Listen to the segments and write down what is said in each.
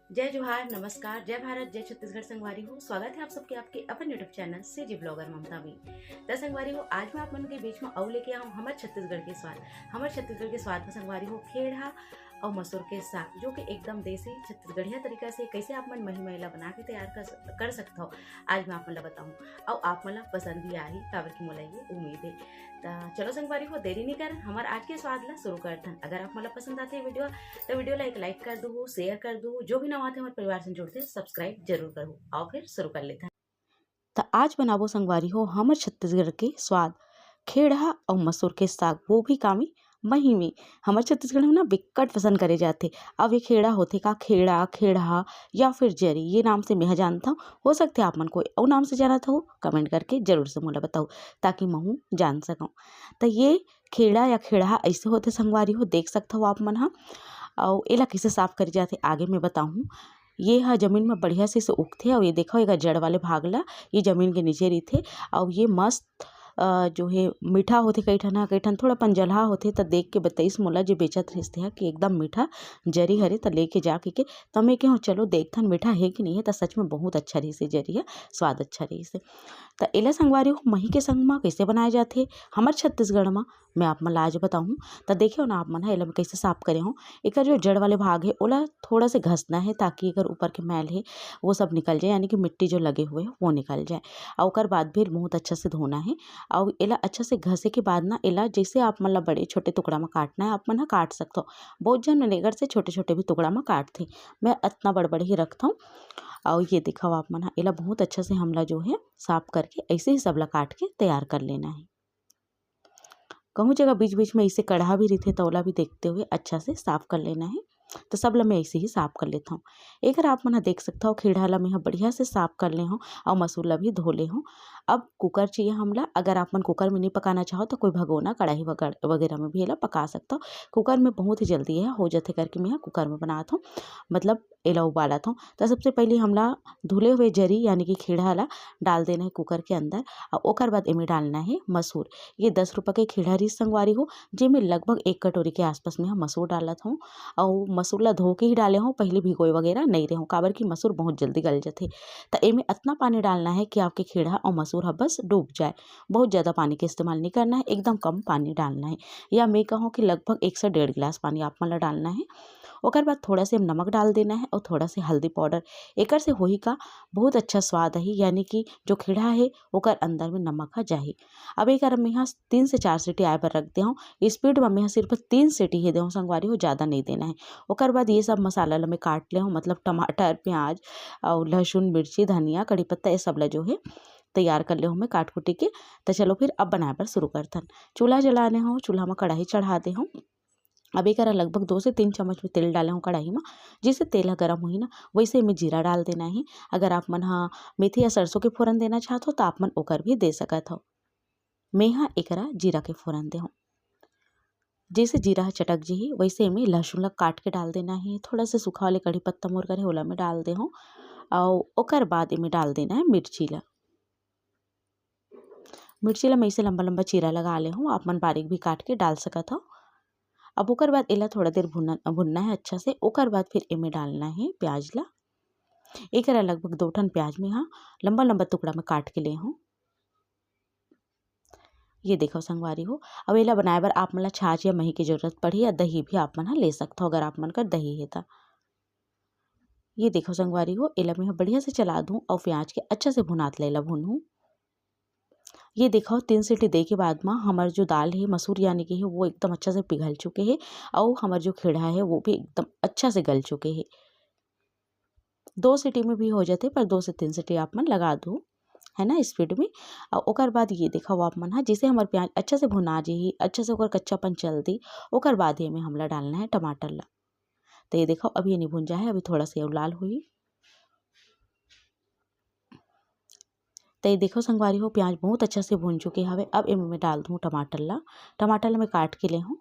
जय जोहार, नमस्कार, जय भारत, जय छत्तीसगढ़। संगवारी हो, स्वागत है आप सबके आपके अपन यूट्यूब चैनल से जी ब्लॉगर ममता में। तो संगवारी हो, आज मैं आप मन के बीच में अउ लेके आऊँ हमारे छत्तीसगढ़ के स्वाद। हमारे छत्तीसगढ़ के स्वाद में संगवारी हो खेड़ा और मसूर के साग, जो कि एकदम देसी छत्तीसगढ़िया तरीका से कैसे आप मन मही महिला बना के तैयार कर सकते हो, आज मैं आप मन ला बताऊँ। और आप मन ला पसंद भी आही, काबर की मोला ये उम्मीद है। तो चलो संगवारी हो, देरी नहीं कर हमारे आज के स्वाद ला शुरू करते हैं। अगर आप मला पसंद आते हैं वीडियो तो वीडियो ला एक लाइक कर दो, शेयर कर दो, जो भी नवा आते हमारे परिवार से जुड़ते सब्सक्राइब जरूर करो। आओ फिर शुरू कर लेते हैं। तो आज बनाबो संगवारी हो हमारे छत्तीसगढ़ के स्वाद खेड़ा और मसूर के साग, वो भी कामी मही में। हमारे छत्तीसगढ़ में ना बिकट पसंद करे जाते। अब ये खेड़ा होते का खेड़ा खेड़ा या फिर जरी, ये नाम से मैं जानता हूँ। हो सकते आप मन कोई और नाम से जाना था, हो कमेंट करके जरूर से मोला बताओ ताकि महू जान सकूँ। तो ये खेड़ा या खेड़ा ऐसे होते संगवारी हो, देख सकते हो आप मन। हाँ, और एला कैसे साफ करे जाते आगे मैं बताऊँ। ये हा जमीन में बढ़िया से उगथे और ये देखो एका जड़ वाले भाग ला ये जमीन के नीचे रहिथे। और ये मस्त जो है मीठा होथे, कई ठन थोड़ा पंजलहा होथे। तो देख के बताइस मोला जो बेचत रहिस है कि एकदम मीठा जरी हरे। तो लेके जाके के तमे के हो चलो देखथन मीठा है कि नहीं है। तो सच में बहुत अच्छा रहिस जरी है, स्वाद अच्छा रहिस। तो एला संगवारी हो मही के संग में कैसे बनाए जाते हमारे छत्तीसगढ़ में, मैं आप मन ला आज बताऊँ। तो देखियो ना आप मन ह एला मैं कैसे साफ करे हूँ। एकर जो जड़ वाले भाग है ओला थोड़ा से घसना है ताकि एकर ऊपर के मैल है वो सब निकल जाए, यानी कि मिट्टी जो लगे हुए है वो निकल जाए। और ओकर बाद फिर बहुत अच्छा से धोना है। और एला अच्छा से घसे के बाद ना एला जैसे आप मन ला बड़े छोटे टुकड़ा में काटना है, आप मन काट सकते हो। बहुत जन नेगर से छोटे छोटे भी टुकड़ा में काटते, मैं इतना बड़े ही रखता हूँ। और ये दिखाओ आप मन एला बहुत अच्छा से हमला जो है साफ करके ऐसे ही सबला काट के तैयार कर लेना है। कहूँ जगह बीच बीच में इसे कढ़ा भी रहते तो ओला भी देखते हुए अच्छा से साफ कर लेना है। तो सब ला मैं ऐसे ही साफ कर लेता हूँ। एक आप मन देख सकता हो खेड़ा ला मैं बढ़िया से साफ कर ले हूँ और मसूर ला भी धो ले हूँ। अब कुकर चाहिए हमला। अगर आप मन कुकर में नहीं पकाना चाहो तो कोई भगोना कढ़ाई वगैरह में भी एला पका सकता हो। कुकर में बहुत ही जल्दी है हो जाते करके मैं कुकर में बनाता हूँ, मतलब एला उबालत हूँ। तो सबसे पहले हमला धुले हुए जरी यानी कि खेड़ा ला डाल देना है कुकर के अंदर। और ओकर बाद इमें डालना है मसूर। ये 10 रुपये के खेड़ा रिस संगवारी हो, जिसमें लगभग 1 कटोरी के आसपास में हम मसूर डालत हूँ। और मसूर ला धो के ही डाले हूँ, पहले भिगोए वगैरह नहीं रहे हूँ, काबर की मसूर बहुत जल्दी गल जाते। तो इमें इतना पानी डालना है कि आपके खेड़ा और मसूर हा बस डूब जाए। बहुत ज़्यादा पानी का इस्तेमाल नहीं करना है, एकदम कम पानी डालना है। या मैं कहूँ कि लगभग 1 से 1.5 गिलास पानी आप मन ला डालना है। ओकर बाद थोड़ा से नमक डाल देना है और थोड़ा से हल्दी पाउडर। एकर से होही का बहुत अच्छा स्वाद है, यानी कि जो खेड़ा है ओकर अंदर में नमक हा जाही। अब एक मैं यहाँ 3 से 4 सीटी आए पर रख दे हूँ। स्पीड में मैं सिर्फ 3 सीटी ही दे हूँ संगवारी हो, ज़्यादा नहीं देना है। ओकर बाद ये सब मसाला ला मैं काट ले हूँ, मतलब टमाटर प्याज और लहसुन मिर्ची धनिया कड़ी पत्ता ये सब ला जो है तैयार कर ले हूँ मैं काट कुटी के। तो चलो फिर अब बनाए पर शुरू करथन। चूल्हा जलाने हूँ, चूल्हा में कढ़ाई चढ़ा दे हूँ। अब एक लगभग 2 से 3 चम्मच में तेल डाले हूँ कढ़ाई में। जैसे तेल गर्म हुई ना वैसे में जीरा डाल देना है। अगर आप मन हाँ मेथी या सरसों के फोरन देना चाहते हो तो आप मन ओकर भी दे सकत हो। मैं हाँ एकरा जीरा के फोरन दे हूँ। जैसे जीरा चटक जी वैसे में लहसुन ला काट के डाल देना है। थोड़ा से सूखा वाले कड़ी पत्ता मोर करे ओला में डाल दे हूँ। और ओकर बाद इमें डाल देना है मिर्ची ला। मिर्ची ला मैं इसे लंबा लंबा चीरा लगा ले हूँ, आप मन बारीक भी काट के डाल सकत हो। अब ओकर बाद एला थोड़ा देर भुनना है अच्छा से। ओकर बाद फिर इमें डालना है प्याज ला। एक लगभग 2 ठन प्याज में हाँ लंबा लंबा टुकड़ा में काट के ले हूँ। ये देखो संगवारी हो, अब एला बनाए बर आप मन ला छाछ या मही की जरूरत पड़ी या दही भी आप मन ले सकते हो, अगर आप मन कर दही है तो। ये देखो संगवारी हो, एला मैं बढ़िया से चला दूँ और प्याज के अच्छा से भुनात लेला भूनूँ। ये देखो 3 सीटी दे के बाद में हमार जो दाल है मसूर यानी कि है वो एकदम अच्छा से पिघल चुके हैं। और हमार जो खेड़ा है वो भी एकदम अच्छा से गल चुके हैं। 2 सीटी में भी हो जाते, पर 2 से 3 सीटी आप मन लगा दो, है ना, स्पीड में। और ओकर बाद ये देखो आप मन हाँ जैसे हमार प्याज अच्छा से भुना जी अच्छा से ओकर कच्चापन चल दी। ओकर बाद ये में हमला डालना है टमाटर ला। तो ये देखो अभी ये नहीं भुन जा है, अभी थोड़ा सा लाल हुई। तो ये देखो संगवारी हो प्याज बहुत अच्छा से भून चुके हवे। अब इनमें मैं डाल दूँ टमाटर ला। टमाटर ला मैं काट के ले हूँ,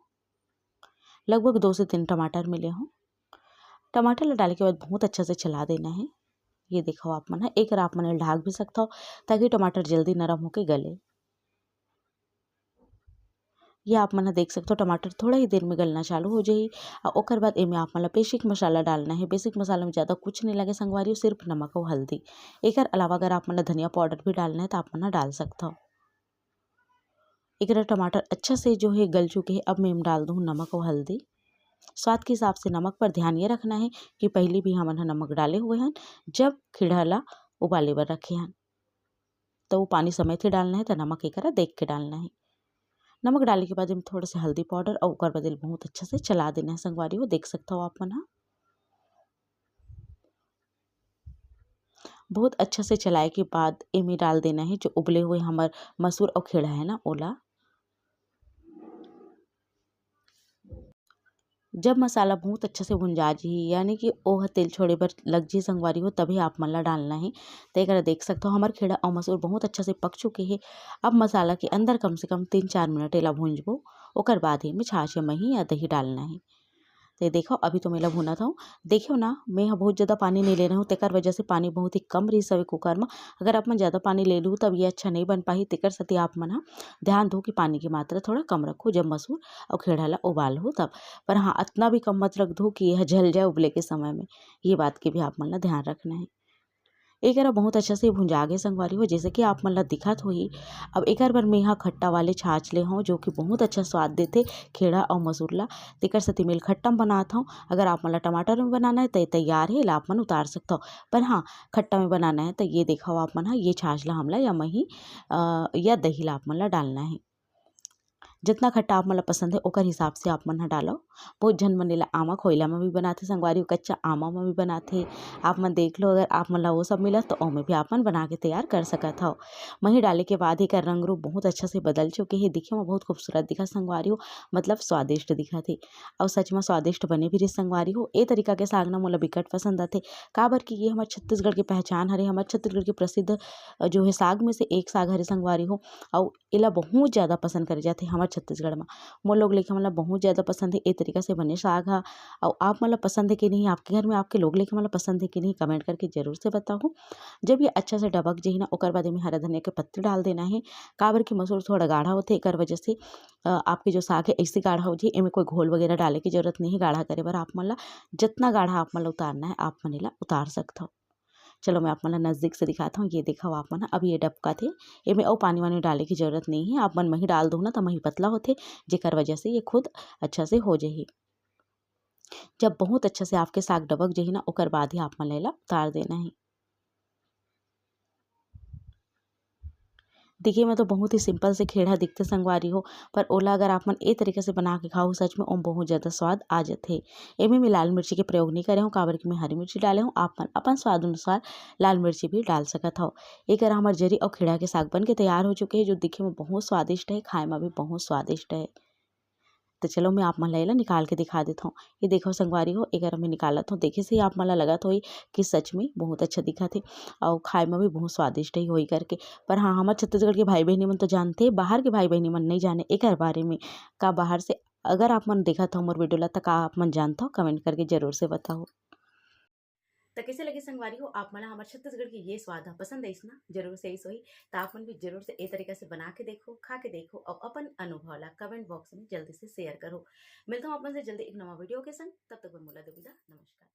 लगभग 2 से 3 टमाटर मिले हूँ। टमाटर ला डाले के बाद बहुत अच्छा से चला देना है। ये देखो आप मन है एक आप मन ढाक भी सकता हो ताकि टमाटर जल्दी नरम होके गले। ये आप मन देख सकते हो टमाटर थोड़ा ही देर में गलना चालू हो जाही। और ओकर बाद एमे आप मन बेसिक मसाला डालना है। बेसिक मसाला में ज़्यादा कुछ नहीं लगे संगवारी, सिर्फ नमक और हल्दी। एकर अलावा अगर आप मन धनिया पाउडर भी डालना है तो आप मन डाल सकते हो। एक टमाटर अच्छा से जो है गल चुके हैं। अब मैं डाल दूँ नमक और हल्दी। स्वाद के हिसाब से नमक पर ध्यान ये रखना है कि पहले भी हमन नमक डाले हुए हैं जब खीरा ला उबाले बर रखे हैं, तो वो पानी समेत ही डालना है, तो नमक एक देख के डालना है। नमक डालने के बाद में थोड़ा सा हल्दी पाउडर और ओकर बदल बहुत अच्छा से चला देना है संगवारी हो। देख सकते हो आप मन बहुत अच्छा से चलाए के बाद एमे डाल देना है जो उबले हुए हमार मसूर और खीरा है ना ओला। जब मसाला बहुत अच्छे से भुंजा जी यानी कि ओह तेल छोड़े बर लग जी संगवारी हो, तभी आप मन ला डालना है। तो एक देख सकते हो हमार खीरा और मसूर बहुत अच्छा से पक चुके हैं। अब मसाला के अंदर कम से कम 3-4 मिनट एला भूंजबो। ओकर बाद ही में छाछ या मही या दही डालना है। तो देखो अभी तो मैं भुना था। देखियो ना मैं यहाँ बहुत ज़्यादा पानी नहीं ले रहा हूँ, तेकर वजह से पानी बहुत ही कम रही सवे कुकर में। अगर आप मन ज़्यादा पानी ले लूँ तब ये अच्छा नहीं बन पाही। तेकर सती आप मन ध्यान दो कि पानी की मात्रा थोड़ा कम रखो जब मसूर और खीरा ला उबाल हो तब। पर हाँ इतना भी कम मत रख दो कि यह जल जाए उबले के समय में। ये बात की भी आप मन ला ध्यान रखना है। एक बहुत अच्छा से भुंजा गे संगवारी हो जैसे कि आप मन ला दिखत होही। अब एक बार मैं यहाँ खट्टा वाले छाछ ले हूँ जो कि बहुत अच्छा स्वाद देते खीरा और मसूर ला। तेकर सती मेल खट्टा में बनात हूँ। अगर आप मन ला टमाटर में बनाना है तो ये तैयार है, आप मन उतार सकते हो। पर हाँ खट्टा में बनाना है तो ये देखो आप मन ये छाछ ला हमला या मही या दही ला आप मन ला डालना है। जितना खट्टा आप मन ला पसंद है ओकर हिसाब से आप मन डालो। बहुत झन मन एला आमा खोइला में भी बनाथे संगवारी, कच्चा आमा में भी बनाथे। आप मन देख लो अगर आप मन ला वो सब मिलत तो ओमे भी आप मन बना के तैयार कर सकत हो। मही डाले के बाद एकर रंग रूप बहुत अच्छा से बदल चुके हे। दिखे में बहुत खूबसूरत दिखत संगवारी हो, मतलब स्वादिष्ट दिखत हे। और सच में स्वादिष्ट बने भी रही संगवारी हो। ए तरीका के साग ना मोला बिकट पसंद आथे। काबर कि ये हमार छत्तीसगढ़ की पहचान हरे, हमार छत्तीसगढ़ के प्रसिद्ध जो है साग में से एक साग हरे संगवारी हो। और एला बहुत ज़्यादा पसंद करे जाथे हमार छत्तीसगढ़ में। मोर लोग लेके मतलब बहुत ज़्यादा पसंद है ए तरीका से बने साग हा। और आप मतलब पसंद है कि नहीं, आपके घर में आपके लोग लेके मतलब पसंद है कि नहीं, कमेंट करके जरूर से बताओ। जब ये अच्छा से डबक जाही ना ओकर बाद में हरा धनिया के पत्ते डाल देना है। काबर की मसूर थोड़ा गाढ़ा होते एकर वजह से आपके जो साग है ऐसे गाढ़ा हो जाए। एमे कोई घोल वगैरह डाले की जरूरत नहीं है गाढ़ा करे बर। आप मन ला जितना गाढ़ा आप मन ला उतारना है आप मन ला उतार सकते हो। चलो मैं आप मन ला नज़दीक से दिखाता हूँ। ये देखो आप मन अब ये डबका थे एमे और पानी वानी डाले की जरूरत नहीं है। आप मन मही डाल दो ना तो मही पतला होते जेकर वजह से ये खुद अच्छा से हो जाही। जब बहुत अच्छा से आपके साग डबक जाही ना ओकर बाद ही आप मन ला उतार देना है। देखिए मैं तो बहुत ही सिंपल से खेड़ा दिखते संगवारी हो, पर ओला अगर आप मन ए तरीके से बना के खाओ सच में ओम बहुत ज़्यादा स्वाद आ जाथे। एमे मैं लाल मिर्ची के प्रयोग नहीं करे हूँ काबर कि मैं हरी मिर्ची डाले हूँ। आप मन अपन स्वाद अनुसार लाल मिर्ची भी डाल सकत हो। एक हमार जरी और खीरा के साग बन के तैयार हो चुके हैं जो दिखे में बहुत स्वादिष्ट है, खाए में भी बहुत स्वादिष्ट है। तो चलो मैं आप मन ला एला निकाल के दिखा देता हूँ। ये देखो संगवारी हो एक मैं निकालत हूँ। देखे से ही आप मन ला लगत होई कि सच में बहुत अच्छा दिखत हे और खाए में भी बहुत स्वादिष्ट ही होई करके। पर हाँ हमार छत्तीसगढ़ के भाई बहनी मन तो जानते, बाहर के भाई बहनी मन नहीं जाने एकर बारे में। का बाहर से अगर आप मन देखत हो मोर वीडियो ला तो का आप मन जानता हो, कमेंट करके जरूर से बताओ। तो कैसे लगे संगवारी हो आप मला हमारे छत्तीसगढ़ की ये स्वाद पसंद है इसना जरूर से ही तो आप मन भी जरूर से ए तरीका से बना के देखो, खा के देखो और अपन अनुभव ला कमेंट बॉक्स में जल्दी से शेयर करो। मिलता हूँ अपन से जल्दी एक नवा वीडियो के संग, तब तक मैं मुला देविदा, नमस्कार।